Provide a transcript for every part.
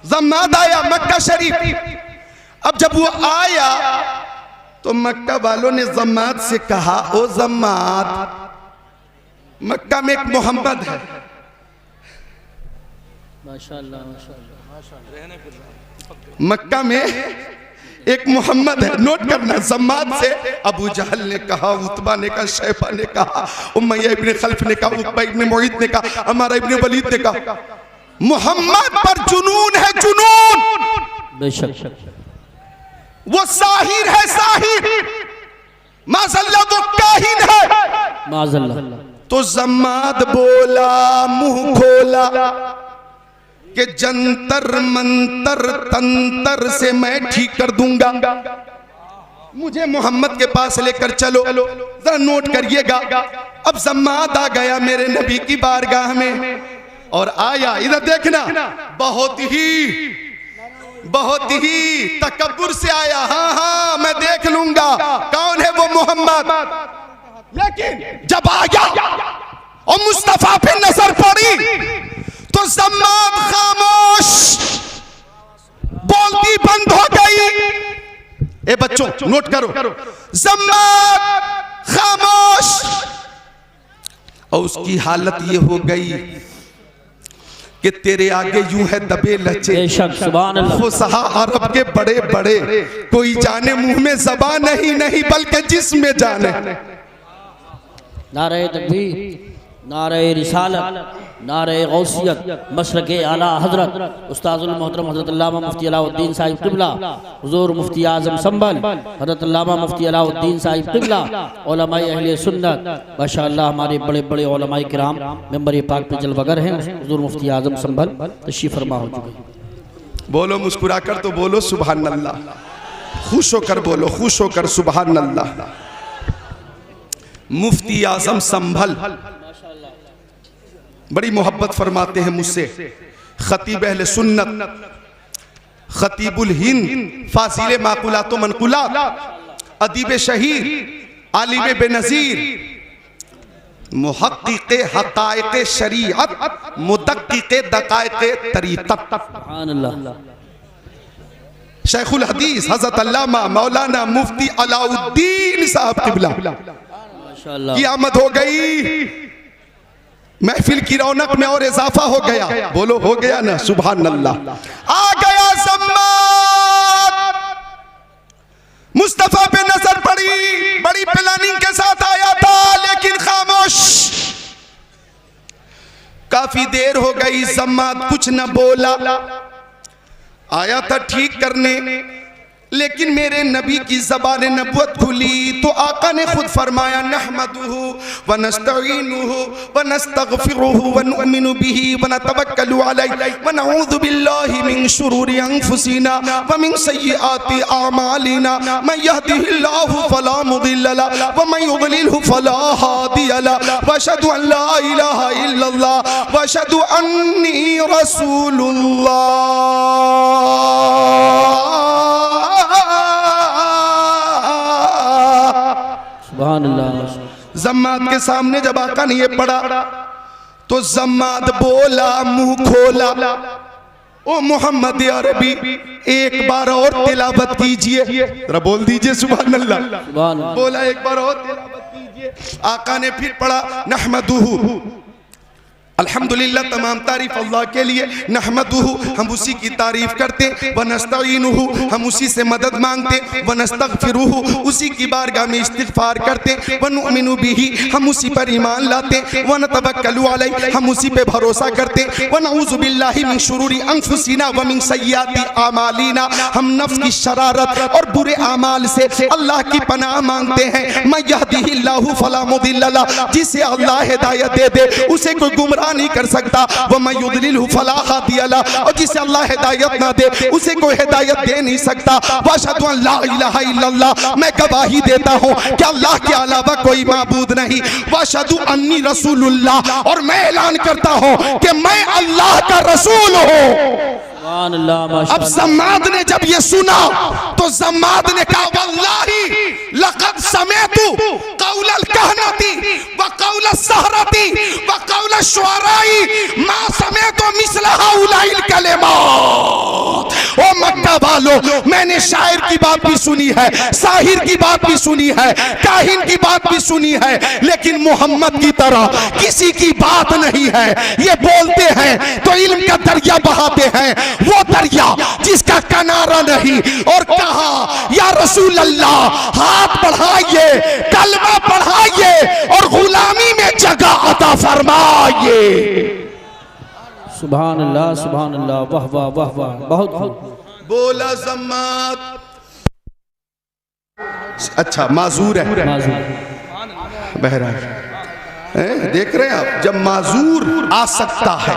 जम्माद आया मक्का शरीफ। अब जब वो आया तो मक्का वालों ने जम्माद से कहा, ओ जम्माद, मक्का में एक मोहम्मद है। माशाअल्लाह मक्का में एक मोहम्मद है, नोट करना। जम्माद से अबू जहल ने कहा, उतबा ने कहा, शैबा ने कहा, उमय्या इब्ने खल्फ ने कहा, उक़बा इब्ने मुईत ने कहा, अमारा इब्ने वलीद ने कहा, मोहम्मद पर जुनून है, जुनून। बेशक वो साहिर है, साहिर। माज़अल्लाह वो काहिन है, माज़अल्लाह। तो जम्माद बोला, मुंह खोला कि जंतर मंतर तंतर से मैं ठीक कर दूंगा, मुझे मोहम्मद के पास लेकर चलो। जरा नोट करिएगा। अब जम्माद आ गया मेरे नबी की बारगाह में और आया, इधर देखना, बहुत ही तकब्बुर से आया। हाँ हाँ मैं देख लूंगा कौन है वो मोहम्मद। लेकिन जब आ गया और मुस्तफा पे नजर पड़ी तो जम्माद खामोश, बोलती बंद हो गई। ए बच्चों नोट करो, जम्माद खामोश। और उसकी हालत ये हो गई कि तेरे आगे यूं है दबे लचे। फुसहा अरब के बड़े बड़े, कोई जाने मुंह में ज़बान नहीं बल्कि जिस्म में जाने। नारे तकबीर, नारे रिसालत, नारे गौसियत, मशरक़े आला हज़रत उस्ताज़ुल मोहतरम हज़रत अल्लामा मुफ्ती अलाउद्दीन साहिब क़िबला, हुज़ूर मुफ्ती आज़म संभल हज़रत अल्लामा मुफ्ती अलाउद्दीन साहिब क़िबला, उलमाए अहले सुन्नत माशाअल्लाह, हमारे बड़े बड़े उलमाए किराम मेंबर पाक पे जलवागर हैं। हुज़ूर मुफ्ती आज़म संभल तशरीफ़ फरमा हो चुके। बोलो मुस्कुरा कर तो बोलो सुभान अल्लाह, खुश होकर बोलो, खुश होकर सुभान अल्लाह। मुफ्ती आज़म संभल बड़ी मोहब्बत फरमाते हैं मुझसे। खतीब अहले सुन्नत, खतीबुल हिंद, फासिले माकुलात व मनकुलात, अदीब शहीर, आलिम बेनज़ीर, मुहक्किक़े हक़ाइक़े शरीअत, मुदक्किक़े दक़ाइक़े तरीक़त, सुभान अल्लाह। शेखुल हदीस हज़रत अल्लामा मौलाना मुफ्ती अलाउद्दीन साहब क़िबला की आमद हो गई। महफिल की रौनक में और इजाफा हो गया। बोलो हो गया ना, सुभान अल्लाह। आ गया जम्माद, मुस्तफा पे नजर पड़ी, बड़ी प्लानिंग के साथ आया था लेकिन खामोश। काफी देर हो गई, जम्माद कुछ न बोला। आया था ठीक करने, लेकिन मेरे नबी की ज़बान नबुवत खुली तो आका ने खुद फरमाया, नहमदुहु व नस्तईनुहु व नस्तगफिरुहु व नुअमिनु बिही व नतवक्कलु अलैहि व नऊज़ु बिल्लाहि मिन शुरूरि अनफुसिना व मिन सय्यिआति अमालिना, मन यहदिहिल्लाहु फला मुदिल्ल लहु व मन युद्लिलहु फला हादिय लहु, व अशहदु अन ला इलाहा इल्लल्लाह व अशहदु अन्नी रसूलुल्लाह। जम्माद के सामने जब आका ने ये पढ़ा तो जम्माद बोला, मुंह खोला, ओ मोहम्मद अरबी एक बार और तिलावत कीजिए। जरा बोल दीजिए सुभान अल्लाह। बोला एक बार और तिलावत कीजिए। आका ने फिर पढ़ा, नहमदुहु, अल्हम्दुलिल्लाह, तमाम तारीफ अल्लाह के लिए। नहमदुहु, हम उसी की तारीफ करते। व नस्तईनुहु, हम उसी से मदद मांगते। व नस्तगफिरुहु, उसी की बारगाह में इस्तिगफार करते। व नुअमिनु बिही, हम उसी पर ईमान लाते। व नतवक्कलु अलैहि, हम उसी पे भरोसा करते। व नऊज़ु बिल्लाहि मिन शुरूरि अनफुसिना व मिन सय्यिआति अमालिना, हम नफ्स की शरारत और बुरे अमाल से अल्लाह की पनाह मांगते हैं। मन यहदिहिल्लाहु फला मुदिल्ल लहु, जिसे अल्लाह हिदायत दे दे उसे कोई गुमराह नहीं कर सकता। वह मैं युद्लिलहु फला हादिय लहु, और जिसे अल्लाह हिदायत ना दे उसे कोई हिदायत दे नहीं सकता। वअशहदु अन ला इलाहा इल्लल्लाह, मैं गवाही देता हूँ कि अल्लाह के अलावा कोई माबूद नहीं। वअशहदु अन्नी रसूलुल्लाह, और मैं ऐलान करता हूँ कि मैं अल्लाह का रसूल हूँ। अब जम्माद ने जब ये सुना तो जम्माद ने कहा, वल्लाही लक़द समेतु क़ौलल कहनती व क़ौलस सहरती व क़ौलश शुअराई मा समेतु मिस्ल हाउलाइल कलिमात। उठा लो। मैंने शायर की बात भी सुनी है, साहिर की बात भी सुनी है, काहिन की बात भी सुनी है, लेकिन मोहम्मद की तरह किसी की बात नहीं है। ये बोलते हैं तो इल्म का दरिया बहाते हैं, वो दरिया जिसका किनारा नहीं। और कहा या रसूल अल्लाह हाथ बढ़ाइए, कलमा पढ़ाइए और गुलामी में जगह अता फरमाइए। सुभान अल्लाह, सुभान अल्लाह, वाह वाह वाह वाह, बहुत खूब बोला जम्मात। अच्छा माजूर है, बहरहाल देख रहे हैं आप, जब माजूर आ सकता है,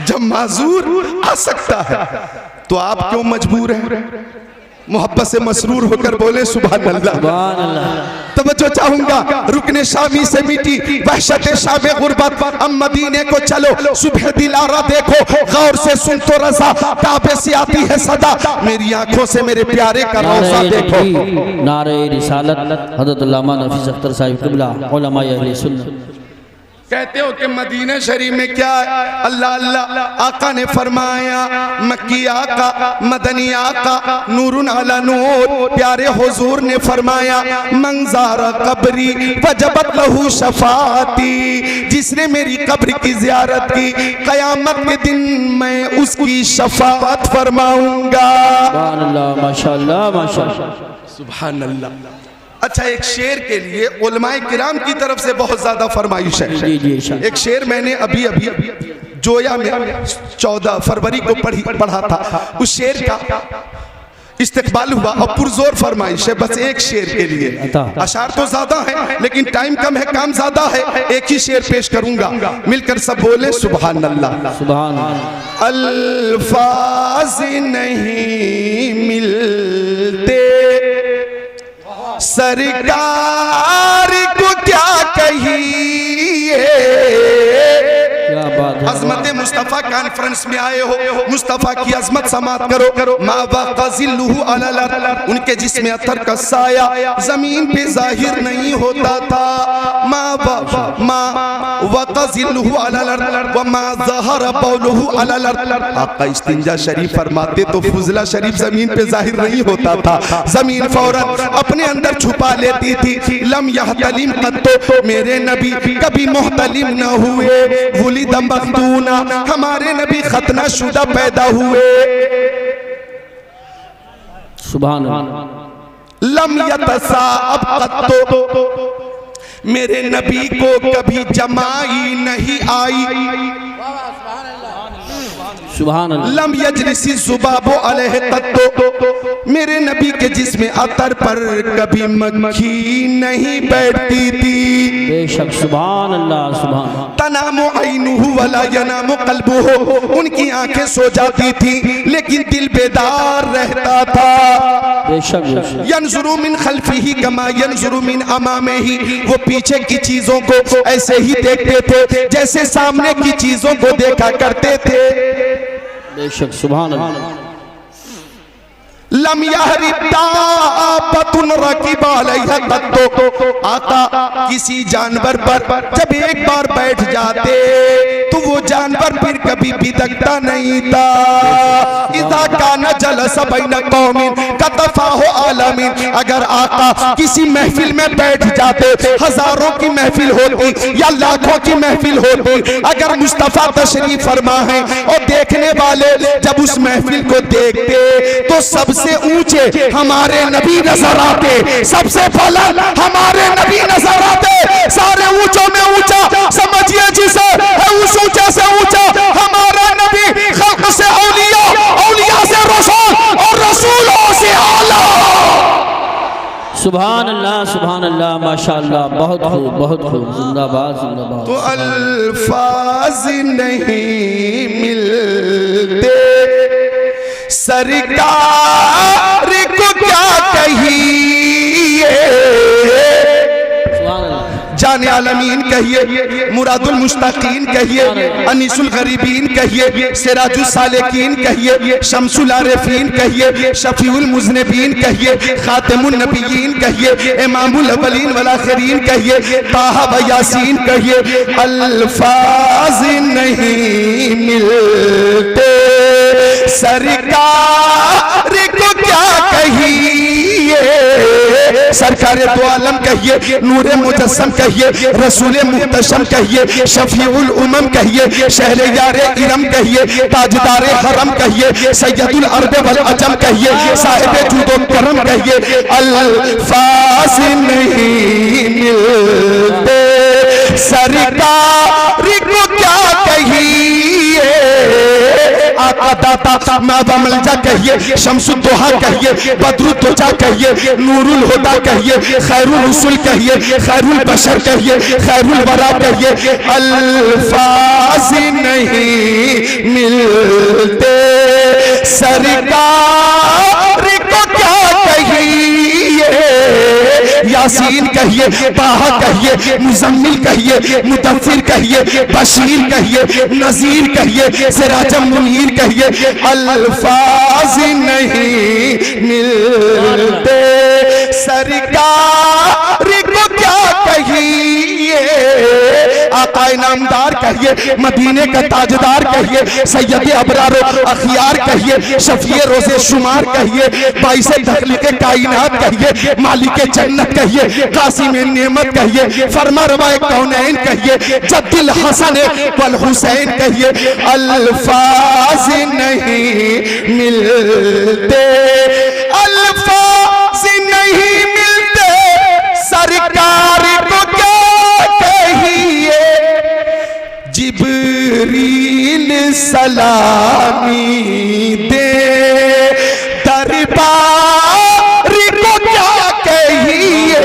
जब माजूर आ सकता है तो आप क्यों मजबूर हैं? मोहब्बत से मसरूर होकर बोले सुभान अल्लाह। तवज्जो चाहूंगा, रुकने शामी से मिटी वहशत शाम गुर्बत, अब मदीने को चलो, सुबह दिलारा देखो, गौर से सुन तो रज़ा, काबे से आती है सदा, मेरी आंखों से मेरे प्यारे का रोज़ा देखो। नारे रिसालत हज़रत अल्लामा नफीस अख्तर साहिब क़िबला, उलमा अहले सुन्नत। कहते हो कि मदीना शरीफ में क्या है? अल्लाह अल्लाह आका ने फरमाया, मक्की आका, मदनी आका, नूरुन अला नूर, प्यारे हुजूर ने फरमाया, मंज़ारा कब्री वजबत लहू शफाती, जिसने मेरी कब्र की ज़ियारत की, क़यामत के दिन मैं उसकी शफाअत फरमाऊंगा। सुभान अल्लाह, माशाअल्लाह माशाअल्लाह, सुभान अल्लाह। अच्छा, एक शेर के लिए उलमाए किराम की तरफ से बहुत ज्यादा फरमाइश है। एक शेर मैंने अभी अभी जोया में 14 फरवरी को पढ़ा था, उस शेर का इस्तेकबाल हुआ और पुरजोर फरमाइश है, बस एक शेर के लिए। अशार तो ज्यादा है लेकिन टाइम कम है, काम ज्यादा है, एक ही शेर पेश करूंगा, मिलकर सब बोले सुभान अल्लाह। सुभान अल्लाह। अल्फाज नहीं मिलते सरकार को क्या कहिए, अज़मत मुस्तफ़ा कॉन्फ्रेंस में आए हो, मुस्तफ़ा की अज़मत समात करो। मा वक़ज़िल्लुहु अलल अर्द, उनके जिस्म अतर का साया जमीन पे जाहिर नहीं होता था। मा वक़ज़िल्लुहु अलल अर्द व मा ज़हरा बौलुहु अलल अर्द। आका इस्तिंजा शरीफ फरमाते तो फुज़ला शरीफ जमीन पे जाहिर नहीं होता था, जमीन फौरन अपने अंदर छुपा लेती थी। लम यहतलिम कत्तो, मेरे नबी कभी मुहतलिम न हुए। वुलिद मखदूना, हमारे नबी खतना शुदा पैदा हुए। सुभान अल्लाह। लम यतसाअब कत्तो, मेरे नबी को कभी जमाई नहीं आई। सुभान अल्लाह। लम यजलिसी ज़ुबाबो अलैहि कत्तो, मेरे नबी के जिस्म अतर पर कभी मक्खी नहीं बैठती थी। बेशक सुभान अल्लाह, सुभान। तनामु ऐनुहु वला यनामु क़ल्बुहु, उनकी आंखें सो जाती थी लेकिन दिल बेदार रहता था। बेशक। यंजुरु मिन खल्फिही कमा यंजुरु मिन अमामिही, वो पीछे की चीजों को ऐसे ही देखते थे जैसे सामने की चीजों को देखा करते थे। बेशक सुभान अल्लाह। लम यहरिदाबतुन रकीब अलैहा कत्तो, आका किसी जानवर पर जब एक बार बैठ जाते तो वो जानवर फिर कभी बिदकता नहीं था। इज़ा काना जलस बैन कौमिन कतफाहु आलमीन, अगर आका किसी महफिल में बैठ जाते, हजारों की महफिल होती या लाखों की महफिल होती, अगर मुस्तफा तशरीफ फरमा है और देखने वाले जब उस महफिल को देखते तो सबसे ऊंचे हमारे नबी नजर आते, सबसे बुलंद हमारे नबी नजर आते। सारे ऊंचों में ऊंचा समझिए जिसे है, उस ऊंचे से ऊंचा हमारा नबी, खल्क से औलिया, औलिया से रसूल और रसूलों से आला। सुभान अल्लाह, सुभान अल्लाह, माशाअल्लाह, बहुत खूब, बहुत खूब, जिंदाबाद जिंदाबाद। तो अल्फाज नहीं मिलते सरकार को क्या कहिए, जाने आलमीन कहिए, मुरादुल मुश्ताकीन कहिए, अनीसुल गरीबीन कहिए, सिराजुल सालिकीन कहिए, शम्सुल आरिफीन कहिए, शफीउल मुज़निबीन कहिए, खातिमुन नबिय्यीन कहिए, इमामुल अव्वलीन वल आखिरीन कहिए, ताहा व यासीन कहिए। अल्फाज नहीं मिलते सरकार सरकार को क्या कहिए, सरकार दो आलम कहिए, नूरे मुजस्सम कहिए, रसूल मुहतशम कहिए, शफीउल उमम कहिए, शहरे यारे इरम कहिए, ताजदारे हरम कहिए, सैयदुल अरब वल अजम कहिए, साहिब जूदो करम कहिए। अल्फाज नहीं मिलते सरकार को क्या कहिए, आका दाता मावा मलजा कहिए, शम्सुद्दोहा कहिए, बदरुद्दोजा कहिए, नूरुल हुदा कहिए, खैरुल रसूल कहिए, खैरुल बशर कहिए, खैरुल वरा कहिए। अल्फाज नहीं मिलते सरकार को क्या कहिए, यासीन कहिए, ताहा कहिए, मुजम्मिल कहिए, मुदफ्फिर कहिए, बशीर कहिए, नज़ीर कहिए, सिराजम मुनीर कहिए। अल्फाज नहीं मिलते सरकार को क्या कहिए, आका इनामदार कहिए, मदीने का ताजदार कहिए, सैयद अबरार अखियार कहिए, शफीए रोज़े शुमार कहिए, बाइसे तखलीक़े कायनात कहिए, मालिक जन्नत कहिए, कासिम नेमत कहिए, फरमा रवाए कौनैन कहिए, जद्दुल हसन वल हुसैन कहिए। अल्फाज नहीं मिलते, अल्फाज नहीं मिलते सरकार को क्या कहिए, जिब्रील सलामी दे दरबार को क्या कहिए।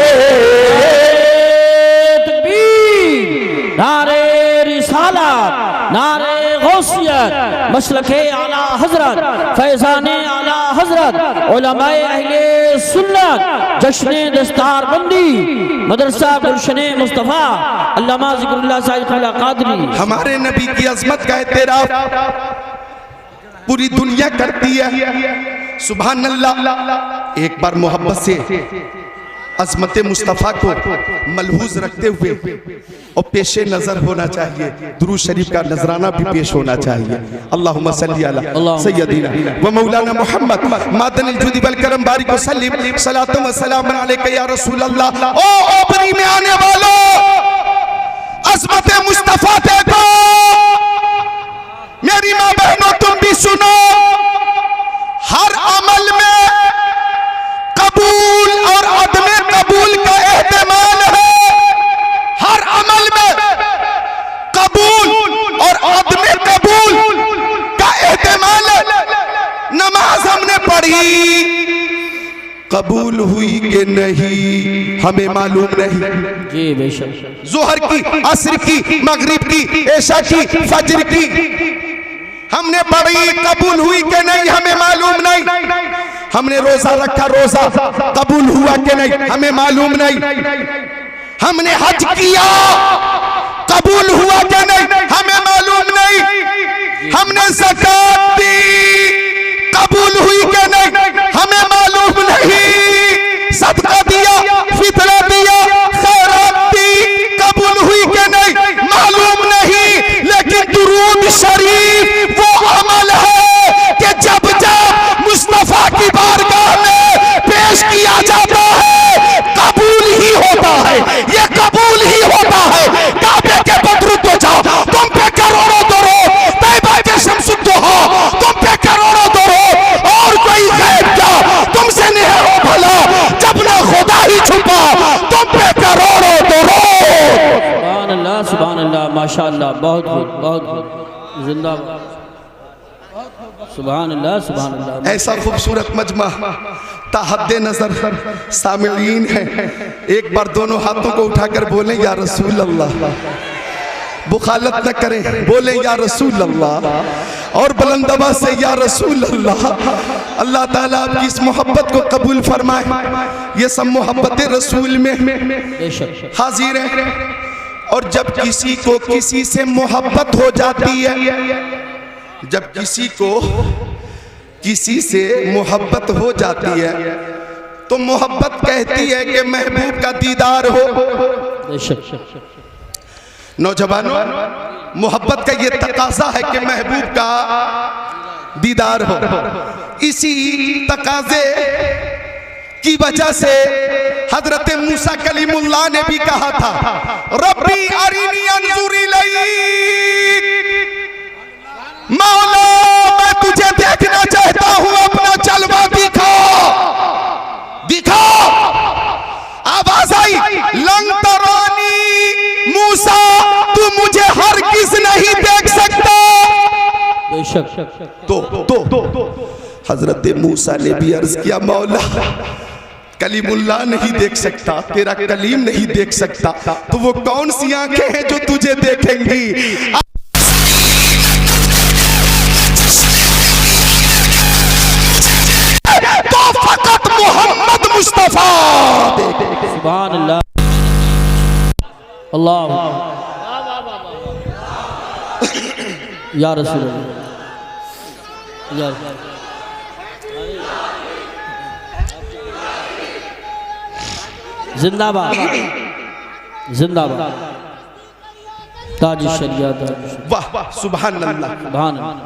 नारे रिसालत, नारे गौसियत, मसलके आला हजरत, फैज़ाने आला हजरत, उलमाए अहले सुन्नत, जश्ने दस्तार बंदी, मदरसा गुलशने मुस्तफ़ा, अल्लामा ज़िक्रुल्लाह साहिब ख़ाला क़ादरी। हमारे नबी की अज़मत का एतराफ़ पूरी दुनिया करती है। सुभान अल्लाह। एक बार मोहब्बत से अज़मत मुस्तफ़ा को मलहूज रखते हुए और पेशे नजर होना चाहिए, दुरूद शरीफ का नजराना भी पेश होना चाहिए। अल्लाहुम्मा सल्ली अला सय्यदिना व मौलाना मुहम्मद मादनिल जुदी वल करम बारिक वसल्लिम सलातु व सलाम अलैका या रसूल अल्लाह। ओ ओपरी में आने वालों, अज़मत मुस्तफ़ा देखो, मेरी माँ बहनों तुम भी सुनो। हर अमल में कबूल और अदमे कबूल का एहतमाल है, हर अमल में कबूल और अदमे कबूल का एहतमाल है। नमाज हमने पढ़ी, कबूल हुई कि नहीं हमें मालूम नहीं। जी बेशक। ज़ोहर की, असर की, मगरिब की, ऐशा की, फज्र की हमने पढ़ी, कबूल हुई कि नहीं हमें मालूम नहीं। हमने रोजा रखा, रोजा कबूल हुआ कि नहीं हमें मालूम नहीं। हमने हज किया, कबूल हुआ कि नहीं हमें मालूम नहीं। हमने ज़कात दी, कबूल हुई कि नहीं हमें मालूम नहीं। सदका दिया, फितरा दिया, खैरात दी, कबूल हुई कि नहीं मालूम नहीं। लेकिन दुरूद शरीफ वो अमल है कि जब जब मुस्तफा की बारगाह में पेश किया जाता है कबूल ही होता है, ये कबूल ही होता है। काबे के बदरुद तो जाओ, तुम पे करोड़ों दरूद, तैयबा के शम्सुद्दोहा तुम पे करोड़ों दरूद, और कोई गैब क्या तुमसे नहीं हो भला, जब ना खुदा ही छुपा तुम पे करोड़ों दरूद। सुभान अल्लाह, सुभान अल्लाह, माशाअल्लाह, बहुत खूब, बहुत खूब, जिंदाबाद। सुभान अल्लाह, सुभान अल्लाह। ऐसा खूबसूरत मजमा ताहद्दे नजर सामिलीन है। एक बार दोनों हाथों को उठाकर बोले या रसूल अल्लाह, बुखालत न करें, बोले या रसूल अल्लाह, और बुलंद आवाज से या रसूल अल्लाह। अल्लाह ताला आपकी इस मोहब्बत को कबूल फरमाए। ये सब मोहब्बत रसूल में हाजिर है। और जब किसी को किसी से मोहब्बत हो जाती है, जब किसी को किसी से मोहब्बत हो जाती है तो मोहब्बत कहती है कि महबूब का दीदार हो। नौजवानों, मोहब्बत का ये तकाजा है कि महबूब का दीदार हो। इसी तकाजे की वजह से हजरत मूसा कलीमुल्लाह ने भी कहा था, रब्बी अरिनी अंजुर इलैक, मौला मैं तुझे देखना चाहता हूं, अपना जलवा दिखा दिखा। आवाज आई, लं तरानी मूसा, तू मुझे हरगिज़ नहीं देख सकता। बेशक। तो हजरत मूसा ने भी अर्ज किया, मौला कलीमुल्लाह नहीं देख सकता, तेरा कलीम नहीं देख सकता, तो वो कौन सी आंखें हैं जो तुझे देखेंगी? तो फकत मोहम्मद मुस्तफा। सुभान अल्लाह, अल्लाह या रसूल अल्लाह, जिंदाबाद जिंदाबाद, ताज शरीयत। वाह वाह, सुभान अल्लाह, सुभान अल्लाह।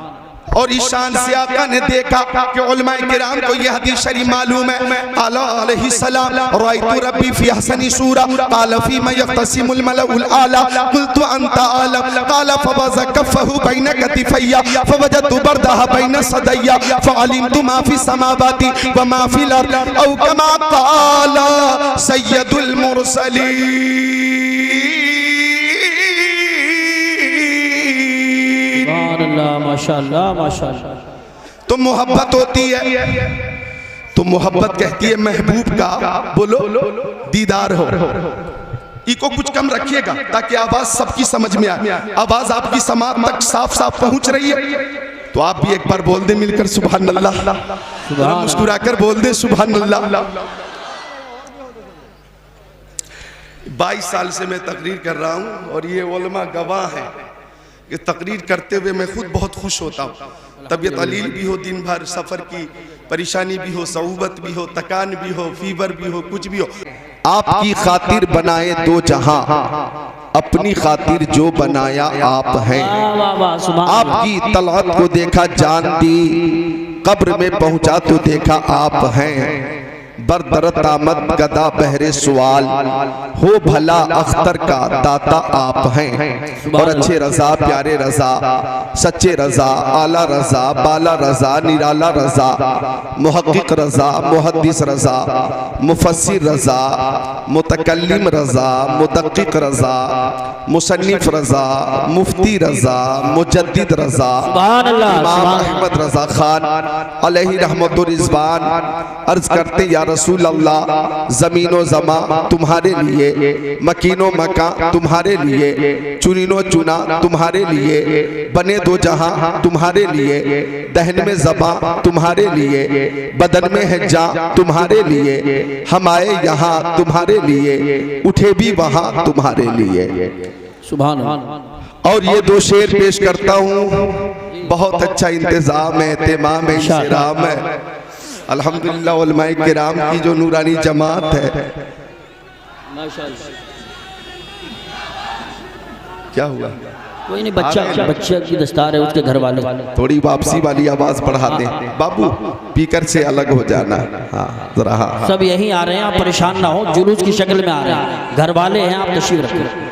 और इस शान से आका ने देखा कि उलमाए किराम को यह हदीस शरीफ मालूम है। आला अलैहिस्सलाम रायतु रब्बी फी हसनी सूरा क़ाल फीमा यख्तसिमुल मलउल आला क़ुल्तु अंता आलम क़ाल फवज़ा कफ़हु बैन कतिफ़ैया फवजदतु बरदहा बैन सदैया फ़अलिमतु मा फी समावाति व मा फिल अर्द औ कमा क़ाल सय्यदुल मुरसलीन। माशाअल्लाह माशाअल्लाह। तो मोहब्बत होती है, तो मोहब्बत कहती है महबूब का बोलो दीदार हो। इको कुछ कम रखिएगा ताकि आवाज सबकी समझ में आए। आवाज आपकी समाज तक साफ साफ पहुंच रही है, तो आप भी एक बार बोल दे मिलकर सुभान अल्लाह, मुस्कुराकर बोल दे सुभान अल्लाह। 22 साल से मैं तकरीर कर रहा हूं और ये उलमा गवाह है कि तकरीर करते हुए मैं खुद बहुत खुश होता हूँ। तबीयत अलील भी हो, दिन भर सफ़र की परेशानी भी हो, सऊबत भी हो, तकान भी हो, फीवर भी हो, कुछ भी हो, आपकी खातिर बनाए दो जहां, अपनी खातिर जो बनाया आप हैं। आपकी तलअत को देखा जान दी, कब्र में पहुंचा तो देखा आप हैं। बरदरत आमद गदा बहरे सवाल, हो भला अख्तर का दाता आप हैं। और अच्छे रजा, प्यारे रजा, सच्चे रजा, आला रजा, बाला रजा, निराला रजा, मुहक्किक रजा, मुहद्दिस रजा, मुफस्सिर रजा, मुतकल्लिम रजा, मुदक्किक रजा, मुसन्निफ रजा, मुफ्ती रजा, मुजद्दिद रजा, इमाम अहमद रजा खान अलैहि रहमतुर रिज़वान अर्ज करते या रसूल अल्लाह, ज़मीनो ज़मा तुम्हारे लिए, मकीनो मका तुम्हारे लिए, चुनीनो चुना तुम्हारे लिए, बने दो जहां तुम्हारे लिए, दहन में ज़बा तुम्हारे लिए, बदन में है जा तुम्हारे लिए, हम आए यहाँ तुम्हारे लिए, उठे भी वहाँ तुम्हारे लिए। सुभान अल्लाह। और ये दो शेर पेश करता हूँ, बहुत अच्छा इंतजाम है, एहतिमाम है, इहतराम है अल्हम्दुलिल्लाह। उलमाए किराम की जो नूरानी जमात है, क्या हुआ? कोई नहीं, बच्चा की दस्तार है, उसके घर वाले थोड़ी वापसी वाली आवाज बढ़ा दें बाबू, स्पीकर से अलग हो जाना। हाँ जरा, हाँ सब यहीं आ रहे हैं, आप परेशान ना हो, जुलूस की शक्ल में आ रहे हैं, घर वाले हैं, आप तशरीफ रखें।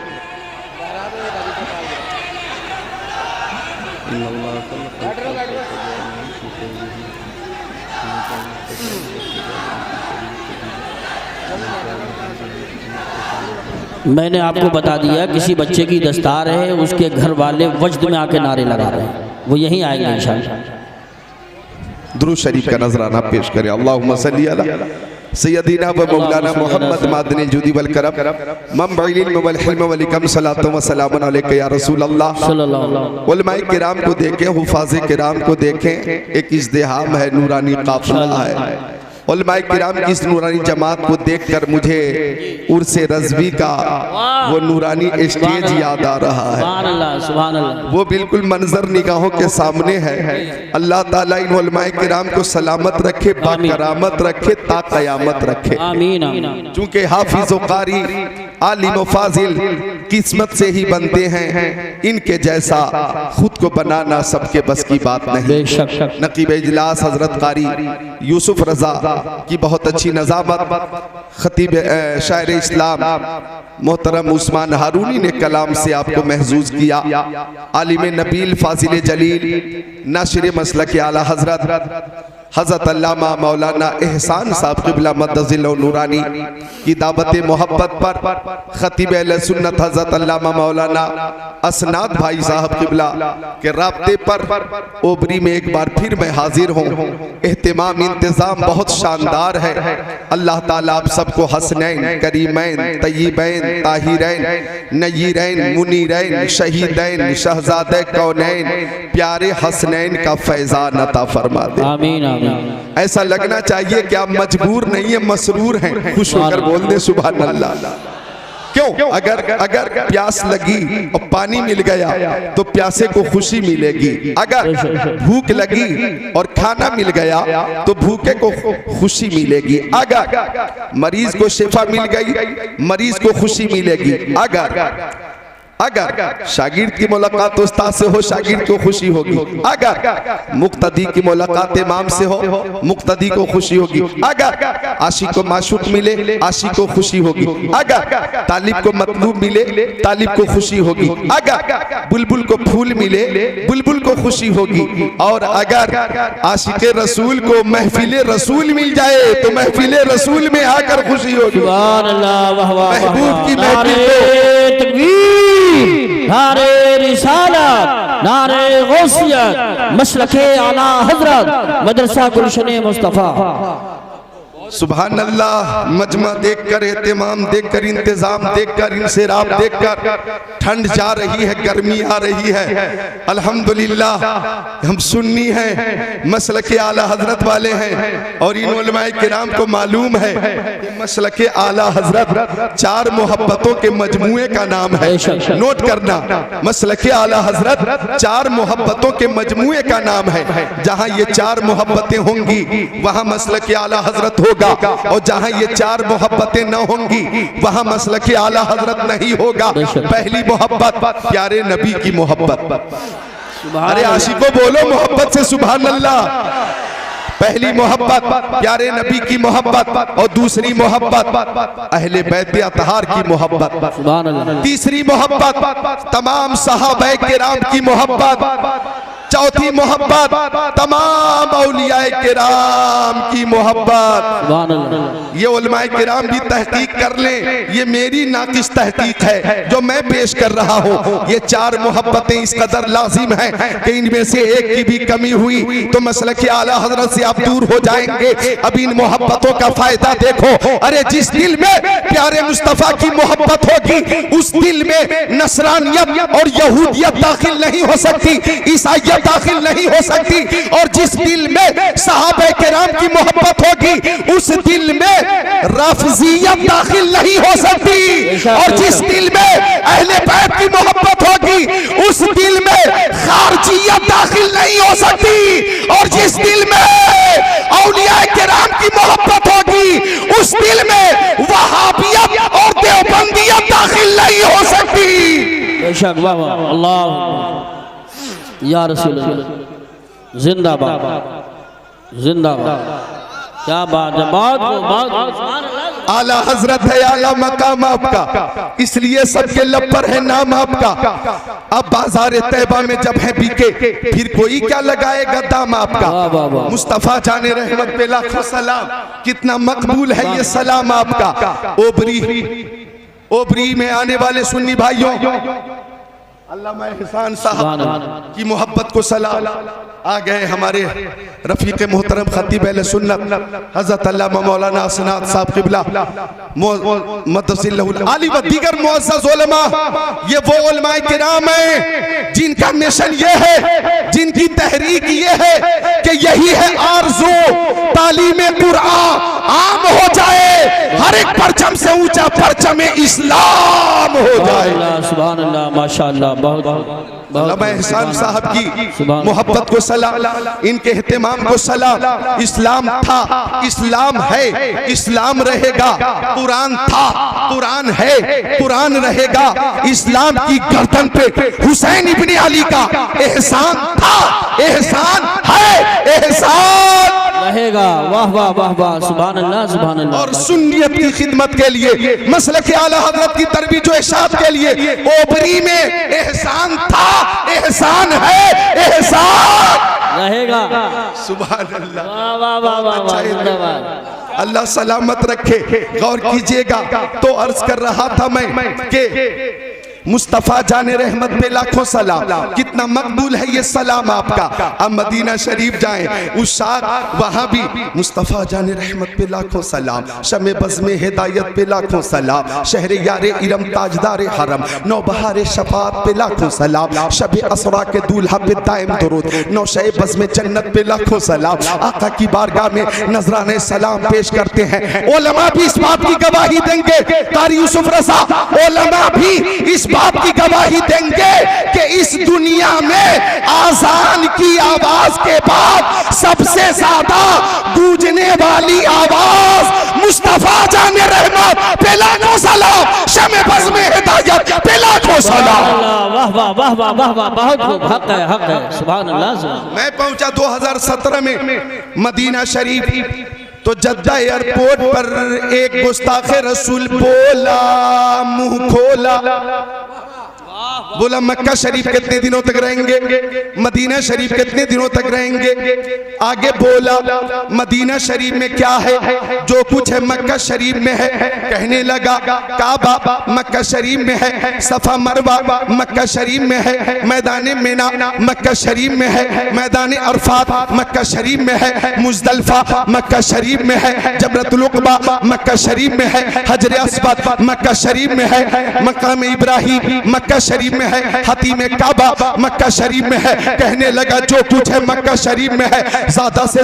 मैंने आपको बता दिया, किसी बच्चे की दस्तार है, उसके घर वाले वजद में आके नारे लगा रहे हैं, वो यहीं आएंगे इंशाअल्लाह। दुरूद शरीफ का नजराना पेश करें। अल्लाहुम्मा सल्ली अला सय्यदिना व मौलाना मोहम्मद मादनी जुदी वल करम मंबइल इल्म वल हिल्म वल इकम सलातो व सलामुन अलैका या रसूल अल्लाह सल्लल्लाहु अलैहि वसल्लम। उलमाए किराम को देखें, हुफाज़े किराम को देखें, एक इज़्दिहाम है, नूरानी काफिला है। उलमाए किराम की इस नूरानी जमात को देखकर मुझे उर्से रज़वी का वो नूरानी स्टेज याद आ रहा है। सुभान अल्लाह। वो बिल्कुल मंजर निगाहों के सामने है। अल्लाह ताला इन उलमाए किराम को सलामत रखे, बाकरामत रखे, ता क़यामत रखे। आमीन। चूँकि हाफिज़ व क़ारी आलिम व फाजिल किस्मत से ही बनते हैं, इनके जैसा खुद को बनाना सबके बस की बात नहीं। नकीब इजलास हजरत कारी यूसुफ रजा की बहुत अच्छी नज़ामत, खतीब शायर इस्लाम मोहतरम उस्मान हारूनी ने कलाम से आपको महजूज किया। आलिम नबील फाजिल जलील नाशिर मसलक आला हज़रत अल्लामा मौलाना एहसान साहब क़िबला मद्दज़िल नूरानी की दावत मोहब्बत पर खतीब अहले सुन्नत हज़रत अल्लामा मौलाना असनाद भाई साहब क़िबला के राब्ते पर ओबरी में एक बार फिर मैं हाजिर हूँ। एहतिमाम इंतज़ाम बहुत शानदार है। अल्लाह ताला आप सबको हसनैन, करीमैन, तय्यबैन, ताहिरैन, नय्यरैन, मुनीरैन, शहीदैन, शहज़ादे कौनैन, प्यारे हसनैन का फैज़ान अता फरमा दे। आमीन। ऐसा लगना चाहिए कि आप मजबूर नहीं है, मसरूर हैं। खुश होकर बोल दे सुभान अल्लाह। क्यों? अगर प्यास लगी और पानी मिल गया तो प्यासे को खुशी मिलेगी। अगर भूख लगी और खाना मिल गया तो भूखे को खुशी मिलेगी। अगर मरीज को शिफा मिल गई, मरीज को खुशी मिलेगी। अगर शागिर्द की मुलाकात उस्ताद से हो, शागिर्द को खुशी होगी। अगर मुक्तदी की मुलाकात इमाम से हो, मुक्तदी को खुशी होगी। अगर आशिक को माशूक मिले, आशिक को खुशी होगी। अगर तालिब को मतलूब मिले, तालिब को खुशी होगी। अगर बुलबुल को फूल मिले, बुलबुल को खुशी होगी। और अगर आशिक रसूल को महफिल रसूल मिल जाए तो महफिल रसूल में आकर खुशी होगी। महबूब की महफिल नारे रिसालत, नारे गौसियत, मसलके आला हजरत, मदरसा गुलशन मुस्तफा। सुभान अल्लाह। मजमा देखकर, एहतिमाम देखकर, इंतजाम देखकर, इंसिराफ देखकर ठंड जा रही है, गर्मी आ रही है। अल्हम्दुलिल्लाह हम सुन्नी हैं, मसलके आला हजरत वाले हैं और इन उलमाए किराम को मालूम है कि मसलके आला हजरत चार मोहब्बतों के मजमुए का नाम है। नोट करना, मसलके आला हजरत चार मोहब्बतों के मजमुए का नाम है। जहां ये चार मोहब्बतें होंगी वहां मसलके आला हजरत होगा, और जहां ये चार मोहब्बतें न होंगी वहां मसलके आला हजरत नहीं होगा। पहली मोहब्बत प्यारे नबी की मोहब्बत। अरे आशिको बोलो मोहब्बत से सुभान अल्लाह। पहली मोहब्बत प्यारे नबी की मोहब्बत, और दूसरी मोहब्बत अहले बैत अतहार की मोहब्बत, तीसरी मोहब्बत तमाम सहाबाए किराम की मोहब्बत, चौथी मोहब्बत तमाम औलियाए किराम की मोहब्बत। ये उलमाए किराम भी तहकीक कर लें, ये मेरी नाकिस तहकीक है जो मैं पेश कर रहा हूँ। ये चार मोहब्बतें इस कदर लाजिम हैं कि इनमें से एक की भी कमी हुई तो मसलके आला हजरत से आप दूर हो जाएंगे। अब इन मोहब्बतों का फायदा देखो। अरे जिस दिल में प्यारे मुस्तफा की मोहब्बत होगी उस दिल में नसरानियत और यहूदियत दाखिल नहीं हो सकती, ईसाइयत दाखिल नहीं हो सकती। और जिस दिल में सहाबा किराम की मोहब्बत होगी उस दिल में रफजियत दाखिल नहीं हो सकती। और जिस दिल में अहले बैत की मोहब्बत होगी उस दिल में खारजियत दाखिल नहीं हो सकती। और जिस दिल में औलिया किराम की मोहब्बत होगी उस दिल में वहाबियत और देवबंदियत दाखिल नहीं हो सकती। अल्लाह या रसूल जिंदाबाद, जिंदाबाद। क्या बात है, बहुत आला हजरत है, आला मकाम आपका, इसलिए सबके लब पर है नाम आपका। अब बाजार तैबा में जब है बिके फिर कोई क्या लगाएगा दाम आपका। मुस्तफा जाने रहमत पे लाखों सलाम, कितना मकबूल है ये सलाम आपका। ओबरी में आने वाले सुन्नी भाइयों, अल्लामा एहसान साहब की मोहब्बत को सलाम। आ गए हमारे रफीक मोहतरम खतीब अहले सुन्नत हजरत अल्लामा मौलाना असनाद साहब क़िबला मद्दसिल्लहुल आली व दीगर मुअज़्ज़ज़ उलमा। ये वो उलमाए किराम हैं जिनका मिशन ये है, जिनकी तहरीक ये है कि यही है आरज़ू तालीम कुरान आम हो जाए, हर एक परचम से ऊंचा परचम इस्लाम हो जाए। सुभान अल्लाह, माशाअल्लाह, बहुत अल्लामा एहसान साहब की मोहब्बत को सलाम, इनके एहतमाम को सलाम। इस्लाम था, इस्लाम है, इस्लाम रहेगा। कुरान था, कुरान है, कुरान रहेगा। इस्लाम की गर्दन पे हुसैन इब्ने अली का एहसान था, एहसान है, एहसान रहेगा। वाह वाह वाह वाह, सुभान अल्लाह सुभान अल्लाह। और सुन्नियत की खिदमत के लिए, मसलक आला हजरत की तरबीज व इरशाद के लिए ओबरी में एहसान था, एहसान है, एहसान रहेगा। सुभान अल्लाह। वाह वाह वाह वाह वाह, जिंदाबाद। अल्लाह सलामत रखे। गौर कीजिएगा, तो अर्ज कर रहा था मैं कि मुस्तफ़ा जाने रहमत पे लाखों सलाम। कितना मकबूल है ये सलाम आपका। अब मदीना शरीफ जाएं, उस शाख वहाँ भी मुस्तफ़ा जाने रहमत पे लाखों सलाम, शमे बज़्मे हिदायत पे लाखों सलाम, शहर यारे इरम ताजदार हरम, नौबहार शफात पे लाखों सलाम, शब असरा के दूल्हा पे दायम दुरूद, नौशे बज़्मे जन्नत पे लाखों सलाम। आका की बारगाह में नजराने सलाम पेश करते हैं। उलमा भी इस बात की गवाही देंगे, कारी यूसुफ रज़ा, उलमा भी इस बात की गवाही देंगे कि इस दुनिया में आजान की आवाज के बाद सबसे ज्यादा गूंजने वाली आवाज मुस्तफा जाने रहमत पे लाखों सलाम, शमे बज़्मे हिदायत पे लाखों सलाम। वाह वाह वाह वाह वाह वाह, बहुत खूब, हक है, हक है, सुभान अल्लाह सुभान। मैं पहुंचा 2017 में मदीना शरीफ, तो जद्दा एयरपोर्ट पर एक गुस्ताखे रसूल बोला, मुंह खोला, बोला मक्का शरीफ कितने दिनों तक रहेंगे, मदीना शरीफ कितने दिनों तक रहेंगे। आगे बोला मदीना शरीफ में क्या है, जो कुछ है मक्का शरीफ में है। कहने लगा काबा मक्का शरीफ में है, सफा मरवा मक्का शरीफ में है, मैदान मिना मक्का शरीफ में है, मैदान अरफात मक्का शरीफ में है, मुज़दलिफा मक्का शरीफ में है, जबरतुल उक़बा मक्का शरीफ में है, हजर अस्वद मक्का शरीफ में है, मकाम इब्राहिम मक्का शरीफ में है, हतीम काबा मक्का शरीफ में है। कहने लगा जो कुछ है मक्का शरीफ में है, ज्यादा से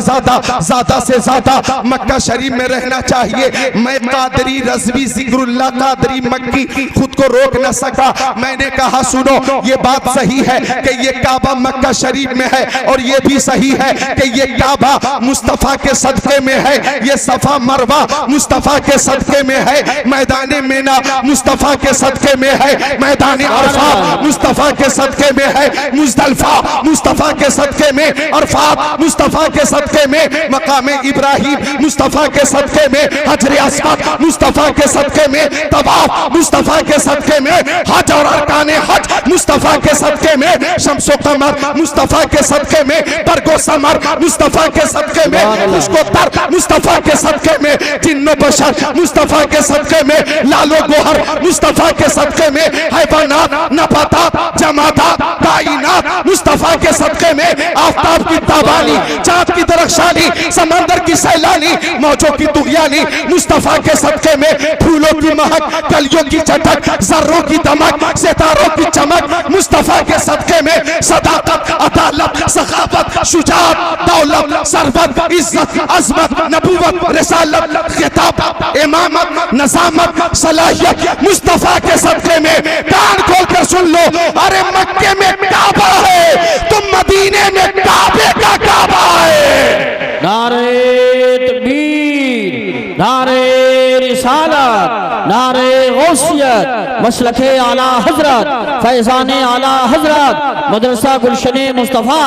ज्यादा मक्का शरीफ में रहना चाहिए। मैं कादरी रज़वी ज़िक्रुल्लाह कादरी मक्की खुद को रोक न सका। मैंने कहा सुनो, ये बात सही है कि ये काबा मक्का शरीफ में है, और ये भी सही है कि ये काबा मुस्तफ़ा के सदक़े में है, ये सफा मरवा मुस्तफ़ा के सदक़े में है, मैदान मिना मुस्तफ़ा के सदक़े में है, मैदान अरफात मुस्तफ़ा के सदक़े में है, मुज़दलिफा मुस्तफ़ा के सदक़े में, अरफात मुस्तफ़ा के सदक़े में, मकाम इब्राहिम मुस्तफ़ा के सदक़े में, हजर अस्वद मुस्तफ़ा के सदक़े में, तवाफ मुस्तफ़ा के सदक़े में, हज और अरकान हज मुस्तफ़ा के सदक़े में, शम्स व कमर मुस्तफ़ा के सदक़े में, बरगो समर मुस्तफ़ा के सदक़े में, उसको तर मुस्तफ़ा के सदक़े में, जिन्नो बशर मुस्तफ़ा के सदक़े में, लालो गोहर मुस्तफ़ा के सदक़े में, हैवानात नबातात जमादात कायनात मुस्तफ़ा के सदक़े में, आफ़ताब की ताबानी चाँद की दरख्शानी समंदर की सैलानी मौजों की तुग़यानी मुस्तफ़ा के सदक़े में, फूलों की महक कलियों की चटक ज़र्रों की दमक सितारों की चमक मुस्तफ़ा के सदक़े में, सदाकत अदालत सखावत शुजाअत दौलत सरवत इज़्ज़त अज़मत नबूवत रिसालत खिताब इमामत नज़ामत सलाहियत मुस्तफ़ा के सदक़े में। कान खोल कर सुन लो, अरे मक्के में काबा है तो मदीने में काबे का काबा है। नारे तकबीर, नारे रिसालत, नारे गौसियत, मसलके आला हजरत, फैज़ाने आला हजरत, मदरसा गुलशने मुस्तफ़ा,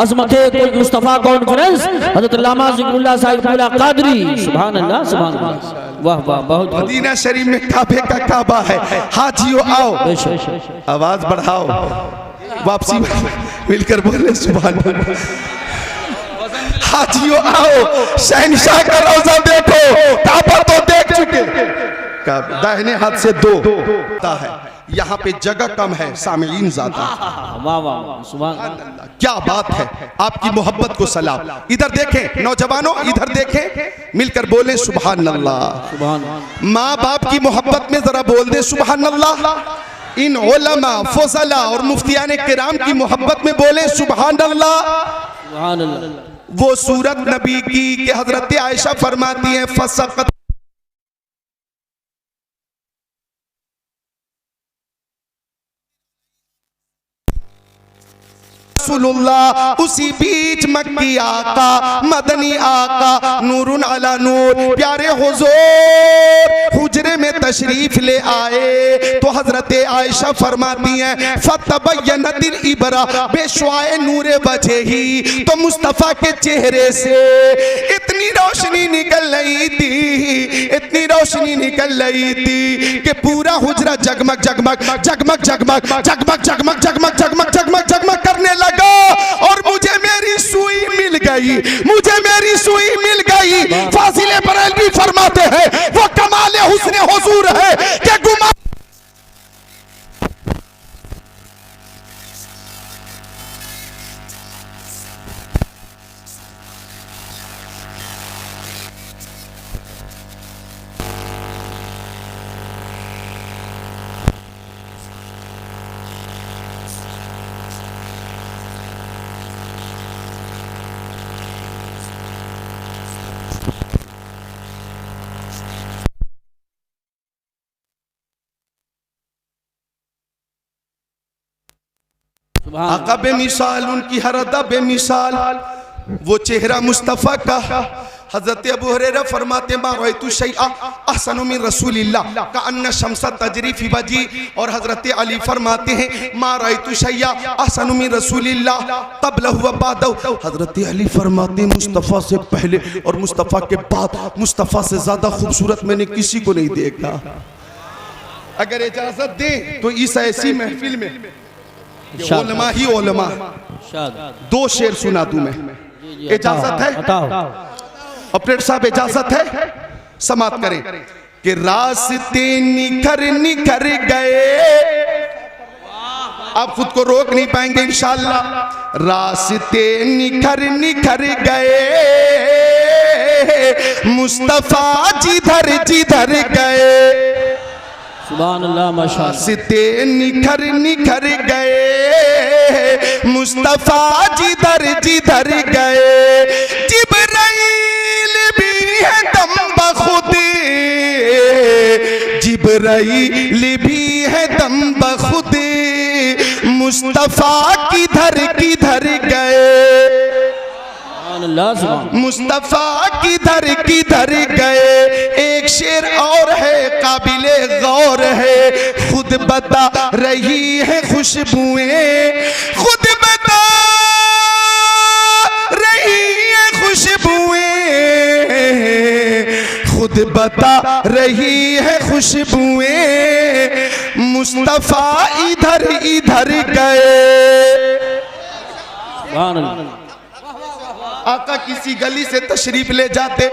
अज़मते कुल मुस्तफ़ा कॉन्फ्रेंस, हज़रत अल्लामा ज़िक्रुल्लाह साहिब कादरी। सुभान अल्लाह सुभान अल्लाह, वाह वाह, बहुत मदीना शरीफ में काबे का काबा है। हाजियों आओ, आवाज बढ़ाओ, वापसी मिलकर बोले सुभान अल्लाह। हाजियों आओ, शहनशाह का रोज़ा देखो, काबा तो देख चुके, दाहिने हाथ से दो है, यहाँ पे जगह कम है, सामीईन ज़्यादा। वाह वाह सुभान अल्लाह, क्या बात है, आपकी मोहब्बत को सलाम। इधर देखें नौजवानों, इधर देखें, मिलकर बोले सुभान अल्लाह। सुभान माँ बाप की मोहब्बत में जरा बोल दे सुभान अल्लाह। इन उलमा फज़ला और मुफ्तियाने किराम की मोहब्बत में बोले सुभान अल्लाह। सुभान अल्लाह। वो सूरत नबी की कि हजरत आयशा फरमाती हैं फसक़त रसूलुल्लाह, उसी बीच मक्की आका, मदनी आका, नूरुन अला नूर, प्यारे हुजूर हुजरे में तशरीफ ले आए तो हजरत आयशा फरमाती हैं फतबय्यनतिल इबरा बेशुआए नूरे वजह ही, तो मुस्तफ़ा के चेहरे से इतनी रोशनी निकल रही थी, इतनी रोशनी निकल रही थी कि पूरा हुजरा जगमग जगमग जगमग जगमग जगमग जगमग जगमग जगमग जगमग जगमग करने लगा। और मुझे मेरी सुई मिल गई, मुझे मेरी सुई मिल गई। फाजिले बरेलवी फरमाते हैं वो कमाल हुस्न हुजूर है कि गुमा आका बेमिसाल, उनकी हर अदा बेमिसाल, वो चेहरा मुस्तफ़ा का। हज़रत अबू हुरैरा फरमाते मा रअयतु शैअन अहसनु मिन रसूलिल्लाह कअन्न शम्स तजरी फी वजी। और हज़रत अली फरमाते हैं मा रअयतु शैअन अहसनु मिन रसूलिल्लाह क़ब्लहु व बअदहु। हज़रत अली फरमाते मुस्तफ़ा से पहले और मुस्तफ़ा के बाद मुस्तफ़ा से ज़्यादा खूबसूरत मैंने किसी को नहीं देखा। अगर इजाज़त दे तो इस ऐसी महफिल में उलमा ही उलमा, दो शेर सुना दूं मैं, इजाजत है? ऑपरेटर साहब इजाजत है? समाप्त करें कि रास्ते निखर निखर गए, आप खुद को रोक नहीं पाएंगे इंशाअल्लाह। रास्ते निखर निखर गए, मुस्तफा जिधर जिधर गए, सुभान अल्लाह माशाअल्लाह, रास्ते निखर निखर गए, मुस्तफा जिधर जिधर गए। जिब्राइल भी है दम बखुदी, जिब्राइल भी है दम बखुदी, मुस्तफा किधर किधर गए, मुस्तफा किधर किधर गए। एक शेर और है काबिले गौर है, खुद बता रही है खुशबुएं, खुद बता रही है खुशबुएं, खुद बता रही है खुशबुएं, मुस्तफा इधर इधर गए। आका किसी गली से तशरीफ ले जाते,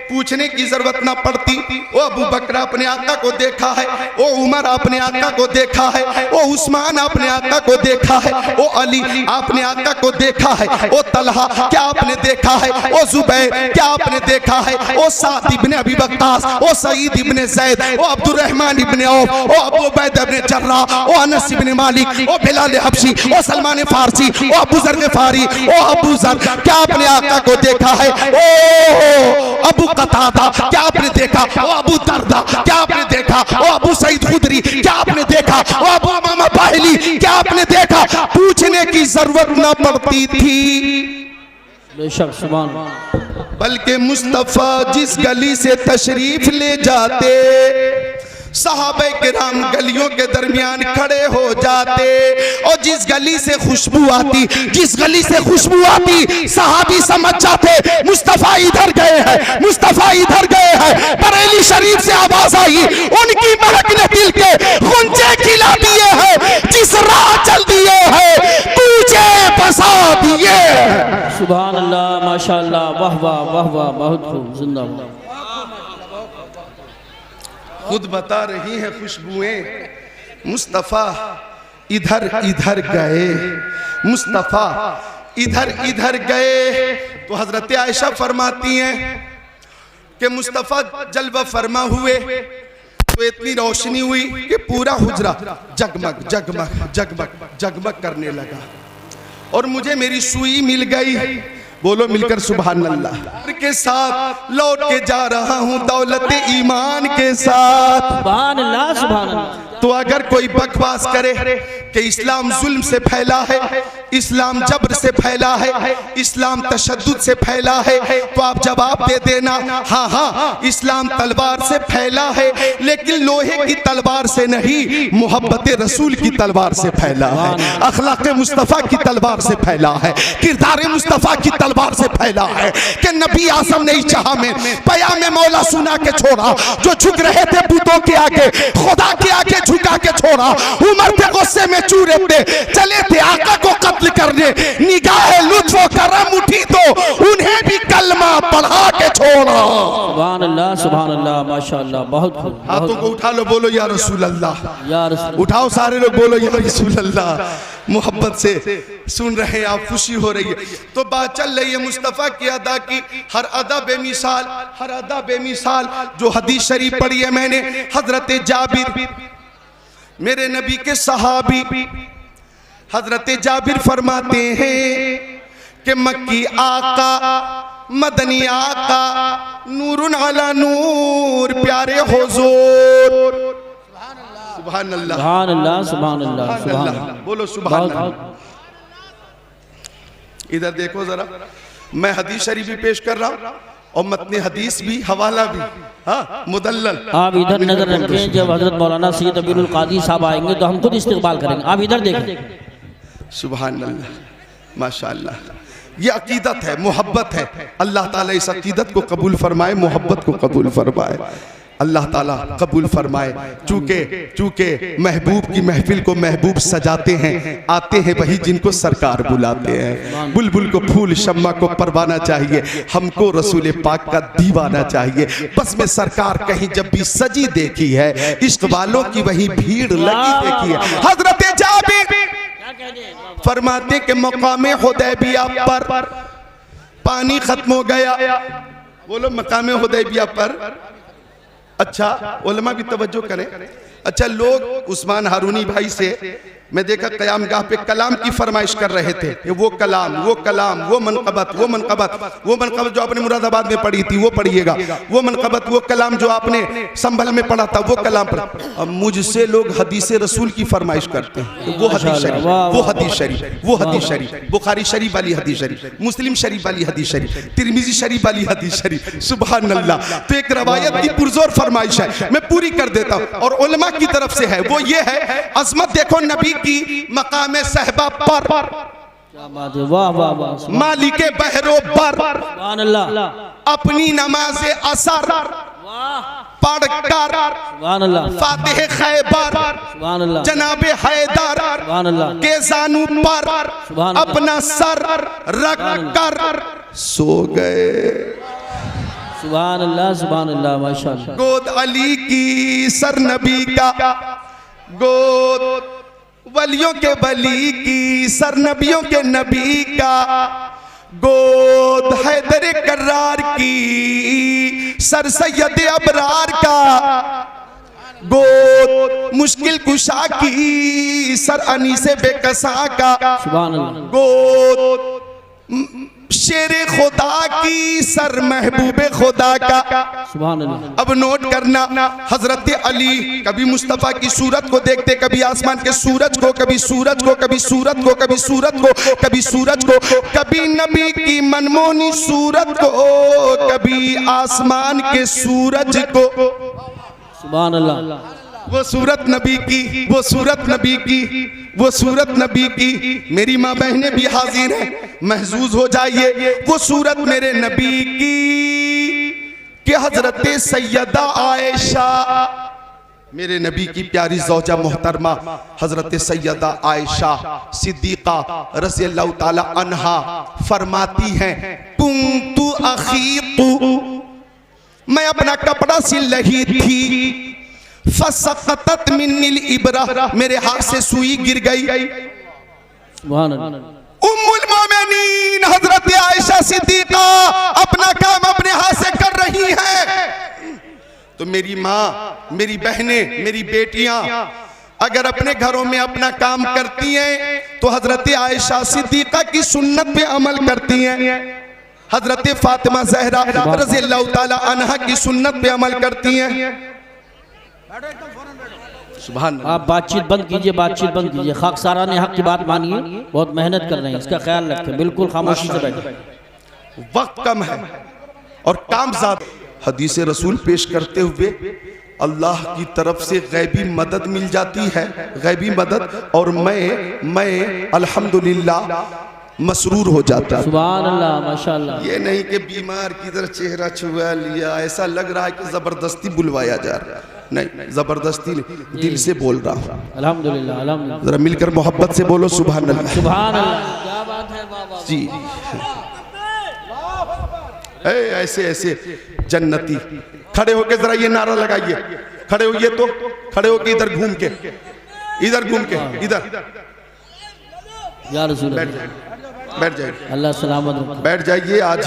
पूछने की जरूरत ना पड़ती ओ अबू बकर अपने आका को देखा है, ओ उमर अपने आका को देखा है, ओ उस्मान अपने आका को देखा है, ओ अली आपने आका को देखा है, ओ तलहा क्या आपने देखा है, ओ जुबैर क्या आपने देखा है, ओ साद इब्ने अबी वक्कास, ओ सईद इब्ने ज़ैद, ओ अब्दुर्रहमान इब्ने औफ, ओ अबू उबैदा इब्ने जर्राह, ओ अनस इब्ने मालिक, ओ बिलाल हबशी, ओ सलमान फारसी, ओ अबू ज़र ग़िफ़ारी, ओ अबू ज़र क्या आपने आका को देखा है, ओ अबू कतादा क्या आपने देखा, ओ अबू दरदा क्या आपने देखा, ओ अबू सईद खुदरी क्या आपने देखा, ओ अबू उमामा बाहिली क्या आपने देखा। पूछने की जरूरत ना पड़ती थी, बेशक सुभान अल्लाह। बल्कि मुस्तफा जिस गली से तशरीफ ले जाते, सहाबे किराम गलियों के दरमियान खड़े हो जाते, और जिस गली से खुशबू आती, जिस गली से खुशबू आती, सहाबी समझ जाते मुस्तफा इधर गए हैं, मुस्तफा इधर गए हैं। बरेली शरीफ से आवाज आई, उनकी महक ने दिल के गुंजे खिला दिए हैं, जिस राह चल दिए हैं तुझे बसा दिए। सुभान अल्लाह माशाअल्लाह, वाह वाह वाह वाह, बहुत खूब, जिंदाबाद। खुद बता रही है खुशबुएं, मुस्तफ़ा इधर इधर गए, मुस्तफ़ा इधर इधर गए। तो हजरत आयशा फरमाती हैं कि मुस्तफ़ा जलवा फरमा हुए तो इतनी रोशनी हुई कि पूरा हुजरा जगमग जगमग जगमग जगमग करने लगा, और मुझे मेरी सुई मिल गई। बोलो मिलकर सुभान अल्लाह। के साथ लौट के जा रहा हूँ दौलत ईमान के साथ। सुभान अल्लाह सुभान अल्लाह। तो अगर कोई बकवास करे कि इस्लाम जुल्म से फैला है, इस्लाम जबर से फैला है, इस्लाम तशद्दुद से फैला है, तो आप जवाब दे देना हाँ हाँ इस्लाम तलवार से फैला है, लेकिन लोहे की तलवार से नहीं, मोहब्बत रसूल की तलवार से फैला है, अखलाक मुस्तफ़ा की तलवार से फैला है, किरदार मुस्तफ़ा की तलवार से फैला है कि नबी आज़म ने चाहा में पयाम मौला सुना के छोड़ा, जो झुक रहे थे बुतों के आगे, खुदा के आगे झुका के छोड़ा, उमर के गुस्से में चूरे थे, चले थे आका को कत्ल करने, निगाह लुत्फ व करम उठी तो उन्हें भी कलमा पढ़ा के छोड़ा। सुभान अल्लाह माशाअल्लाह, बहुत खूब। हाथों को उठा लो, बोलो या रसूल अल्लाह, या रसूल। उठाओ सारे लोग, बोलो या रसूल अल्लाह। मोहब्बत से सुन रहे हैं आप, खुशी हो रही है। तो बात चल रही है मुस्तफ़ा की अदा की, हर अदा बेमिसाल, हर अदा बेमिसाल। जो हदीस शरीफ पढ़ी है मैंने, हजरत जाबिर मेरे नबी के सहाबी, हजरत जाबिर फरमाते हैं कि मक्की आका मदनी आका नूरुन अला नूर प्यारे हुजूर। सुभान अल्लाह, सुभान अल्लाह, सुभान अल्लाह, सुभान अल्लाह, बोलो सुभान अल्लाह। इधर देखो जरा, मैं हदीस शरीफ भी पेश कर रहा हूँ और मतने हदीस भी, हवाला भी, हाँ मुदल्लल। आप इधर नजर रखें, जब हजरत मौलाना सैयद अमीरुल कादी साहब आएंगे तो हम खुद इस्तेकबाल करेंगे, आप इधर देखें। सुभान अल्लाह, माशाअल्लाह। ये अकीदत है, मोहब्बत है। अल्लाह ताला इस अकीदत को कबूल फरमाए, मोहब्बत को कबूल फरमाए, अल्लाह ताला कबूल फरमाए। चूँकि महबूब की महफिल को महबूब सजाते हैं, आते हैं वही जिनको सरकार बुलाते हैं। बुलबुल को फूल, शम्मा को परवाना चाहिए, हमको रसूल पाक का दीवाना चाहिए। बस में सरकार कहीं जब भी सजी देखी है, इश्क वालों की वही भीड़ लगी देखी है। हजरत जाबिर फरमाते के मकामे हुदैबिया पर पानी खत्म हो गया। बोलो मकामे हुदैबिया पर। अच्छा उलमा भी तवज्जो करें। अच्छा लोग उस्मान हारूनी भाई से मैं देखा क़याम गाह पे कलाम की फरमाइश कर रहे थे, वो कलाम वो मनक़बत जो आपने मुरादाबाद में पढ़ी थी वो पढ़िएगा, वो मनक़बत वो कलाम जो आपने संभल में पढ़ा था वो कलाम पढ़ा। अब मुझसे लोग हदीस रसूल की फरमाइश करते हैं, वो हदीस शरीफ, वो हदीस शरीफ, वो हदीस शरीफ, बुखारी शरीफ वाली हदीस शरीफ, मुस्लिम शरीफ वाली हदीस शरीफ, तिरमिज़ी शरीफ वाली हदीस शरीफ। सुभान अल्लाह। तो एक रवायत की पुरजोर फरमाइश है, मैं पूरी कर देता हूँ और उलमा की तरफ से है, वो ये है, अज़मत देखो नबी की मकामे सहबा पर, क्या बात है, वाह वाह वाह, मालिके बहरो पर, सुभान अल्लाह, अपनी नमाज़े असर पढ़कर, सुभान अल्लाह, फातिह खैबर, सुभान अल्लाह, जनाबे हैदर सुभान अल्लाह, के जानू पर सुभान अपना सर रख कर सो गए। सुभान अल्लाह, माशाअल्लाह। गोद अली की सर नबी का, गोद वलियों के वली की, सर नबियों के नबी का, गोद हैदर कर्रार की, सर सैयद अबरार का, गोद मुश्किल कुशा की, सर अनीसे बेकसा का, सुभान अल्लाह, गोद शेरे खुदा की, सर महबूबे खुदा का। सुभान अल्लाह। अब नोट करना, हजरत अली कभी मुस्तफ़ा की सूरत को देखते, कभी आसमान के सूरज को, कभी सूरज को, कभी सूरत को, कभी सूरत को, कभी सूरज को, कभी नबी की मनमोहनी सूरत को, कभी आसमान के सूरज को। सुभान अल्लाह। वो सूरत नबी की, वो सूरत नबी की, वो सूरत नबी की। मेरी माँ बहनें भी हाजिर हैं, महजूज हो जाइए। वो सूरत मेरे नबी की कि हजरत सैयदा आयशा, मेरे नबी की प्यारी ज़ौजा मोहतरमा हजरत सैयदा आयशा सिद्दीक़ा रज़ियल्लाहु ताला अन्हा फरमाती हैं, कुन्तु अख़ीतु, मैं अपना कपड़ा सिल रही थी, फसक़तत मिन्निल इब्रा, मेरे हाथ से सुई गिर गई। सुभान अल्लाह। उम्मुल मोमिनीन हजरत आयशा सिद्दीक़ा अपना काम अपने हाथ से कर रही हैं। तो मेरी माँ, मेरी बहनें, मेरी बेटियां अगर अपने घरों में अपना काम करती हैं तो हजरत आयशा सिद्दीक़ा की सुन्नत पे अमल करती हैं, हजरत फातिमा ज़हरा रज़ियल्लाहु ताला अन्हा की सुन्नत पे अमल करती हैं। सुभान अल्लाह। आप बातचीत बंद कीजिए, बातचीत बंद कीजिए। खाकसारा ने हक की बात मानिए, बहुत मेहनत कर रहे हैं, इसका ख्याल रखें, बिल्कुल खामोशी से बैठे। वक्त कम है और काम ज़्यादा। हदीस रसूल पेश करते हुए अल्लाह की तरफ से गैबी मदद मिल जाती है, गैबी मदद, और मैं अल्हम्दुलिल्लाह मसरूर हो जाता है। सुभान अल्लाह, माशाअल्लाह। ये नहीं कि बीमार की तरह चेहरा छुआ लिया, ऐसा लग रहा है कि जबरदस्ती बुलवाया जा रहा है। नहीं, जबरदस्ती नहीं, दिल से बोल रहा हूँ। अल्हम्दुलिल्लाह, अल्हम्दुलिल्लाह। जरा मिलकर मोहब्बत से बोलो सुभान अल्लाह। सुभान अल्लाह, क्या बात है बाबा जी। ऐसे ऐसे जन्नती खड़े होके जरा ये नारा लगाइए, खड़े होइए तो, खड़े होके इधर घूम के, इधर घूम के, इधर या रसूल अल्लाह। बैठ जाइए, अल्लाह सलामत रखे। बैठ जाइए। आज